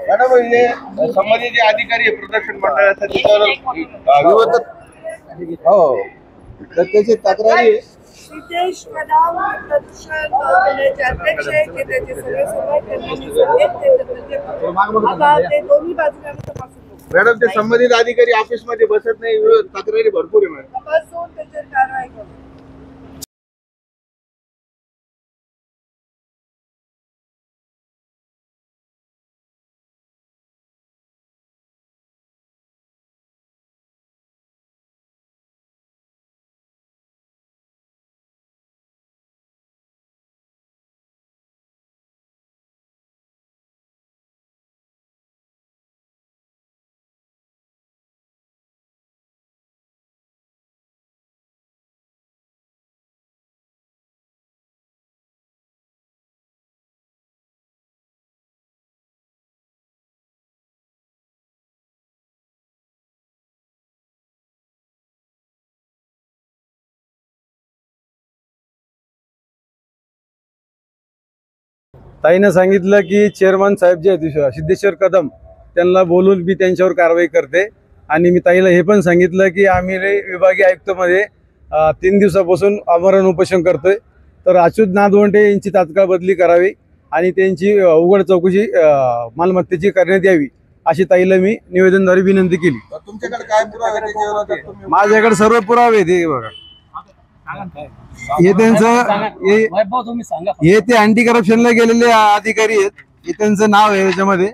Madam हे संबंधित अधिकारी प्रदर्शन मंडळासाठी हो तर त्याची तक्रारी सिद्धेश कदम प्रदूषण मंडळाचे अध्यक्ष आहेत की त्याचे सगळे ते दोन्ही बाजूने आम्ही तपासून मॅडम ते संबंधित अधिकारी ऑफिस मध्ये बसत नाही, तक्रारी भरपूर आहे मॅडम. तपासून त्याच्यावर कारवाई करू. ताईनं सांगितलं की चेअरमन साहेब जे आहेत सिद्धेश्वर कदम त्यांना बोलून मी त्यांच्यावर कारवाई करते. आणि मी ताईला हे पण सांगितलं की आम्ही विभागीय आयुक्तमध्ये 3 दिवसापासून आमरण उपोषण करतोय. तर अच्युत नादवंडे यांची तात्काळ बदली करावी आणि त्यांची उघड चौकशी मालमत्तेची करण्यात यावी अशी ताईला मी निवेदनद्वारे विनंती केली. तुमच्याकडे काय पुरावे? माझ्याकडे सर्व पुरावे ते बघा. हे त्यांचं हे ते अँटी करप्शनला गेलेले अधिकारी आहेत. हे त्यांचं नाव आहे याच्यामध्ये.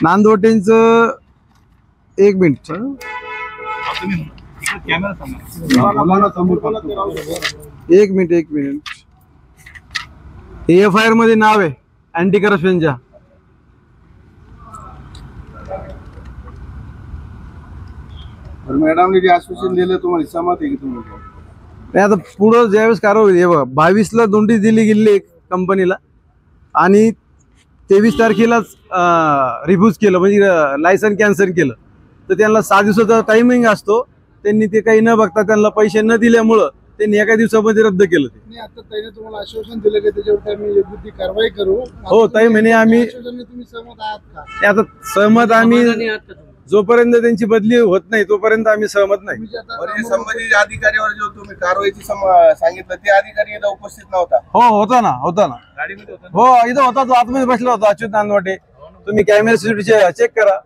नांदवटेंचं एक मिनिट FIR मध्ये नाव आहे अँटी करप्शनच्या. मॅडमने जे आश्वासन दिलं तुम्हाला सहमत आहे की तुम्ही? नाही, आता पुढं ज्यावेळेस कारवाई होईल. हे बघा 22ला नोटीस दिली गेली कंपनीला आणि 23 तारखेलाच रिफ्यूज केलं, म्हणजे लायसन कॅन्सल केलं. तर त्यांना 6 दिवसाचा टायमिंग असतो. त्यांनी ते काही न बघता त्यांना पैसे न दिल्यामुळं त्यांनी एका दिवसामध्ये रद्द केलं. ते आता ताईने तुम्हाला आश्वासन दिलं की त्याच्यावर आम्ही योग्य ती कारवाई करू. हो ताई म्हणे आम्ही. तुम्ही सहमत आहात का? आता सहमत आम्ही जोपर्यंत त्यांची बदली होत नाही तोपर्यंत आम्ही सहमत नाही. संबंधित अधिकाऱ्यावर जो तुम्ही कारवाईची सांगितलं ते अधिकारी इथं उपस्थित नव्हता? हो होता ना हो इथं होता. तो आतमध्ये बसला होता अच्युत नांदवटे. तुम्ही कॅमेरा सीसीटीव्ही चेक करा.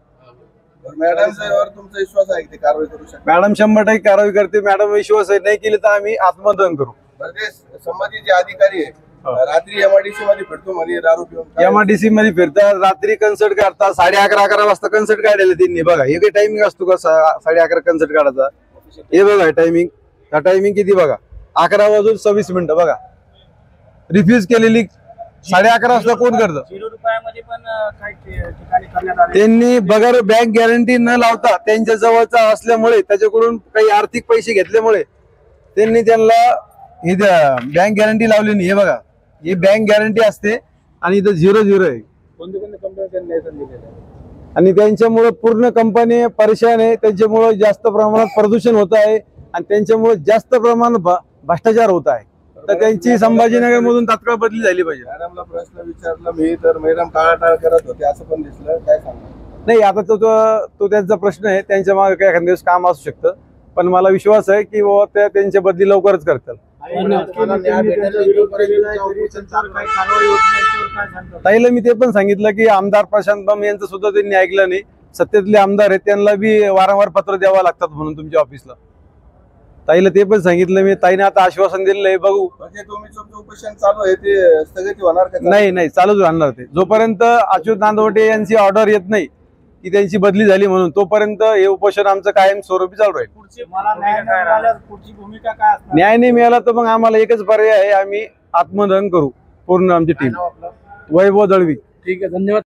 मॅडम तुमचा विश्वास आहे की कारवाई करू शकता? मॅडम 100% कारवाई करते. मॅडम विश्वास नाही केली तर आम्ही आत्मदहन करू. संबंधित जे अधिकारी आहे रात्री MIDC मध्ये फिरतो मध्ये दारू पिऊन MIDC मध्ये फिरतात, रात्री कन्सर्ट काढतात. 11:30 वाजता कन्सर्ट काढलेलं त्यांनी. बघा हे काही टायमिंग असतो का 11:30 कन्सर्ट काढायचा? हे बघा टायमिंग. हा टायमिंग किती बघा, 11:26 बघा. रिफ्यूज केलेली 11:30 वाजता कोण करतं? त्यांनी बगर बँक गॅरंटी न लावता त्यांच्या जवळचा असल्यामुळे त्याच्याकडून काही आर्थिक पैसे घेतल्यामुळे त्यांनी त्यांना ही बँक गॅरंटी लावली नाही. हे बघा ही बँक गॅरंटी असते आणि इथं 0-0 आहे. आणि त्यांच्यामुळे पूर्ण कंपनी परेशान आहे. त्यांच्यामुळे जास्त प्रमाणात प्रदूषण होत आहे आणि त्यांच्यामुळे जास्त प्रमाणात भ्रष्टाचार होत आहे. तर त्यांची संभाजीनगर मधून तात्काळ बदली झाली पाहिजे. मॅडमला प्रश्न विचारला मी तर मॅडम टाळाटाळ करत होते असं पण दिसलं. काय सांगणार? नाही, आता तो त्यांचा प्रश्न आहे. त्यांच्या मागे काही एखाद्या दिवस काम असू शकतं, पण मला विश्वास आहे की त्या त्यांच्या बदली लवकरच करतात. ताईला मी ते पण सांगितलं की आमदार प्रशांत बम यांचं सुद्धा त्यांनी ऐकलं नाही. सत्तेतले आमदार आहेत त्यांना बी वारंवार पत्र द्यावं लागतात म्हणून तुमच्या ऑफिसला. ताईला ते पण सांगितलं मी. ताईने आता आश्वासन दिलेलं आहे. बघू म्हणजे तुमचं उपोषण चालू आहे ते स्थगित होणार का? नाही चालूच राहणार ते. जोपर्यंत अच्युत नांदवटे यांची ऑर्डर येत नाही की त्यांची बदली झाली म्हणून तोपर्यंत हे उपोषण आमचं कायम स्वरूपी चालू राहील. न्याय नाही मिळाला तर मग आम्हाला एकच पर्याय आहे, आम्ही आत्मदहन करू पूर्ण आमची टीम. वैभव दळवी. ठीक आहे, धन्यवाद.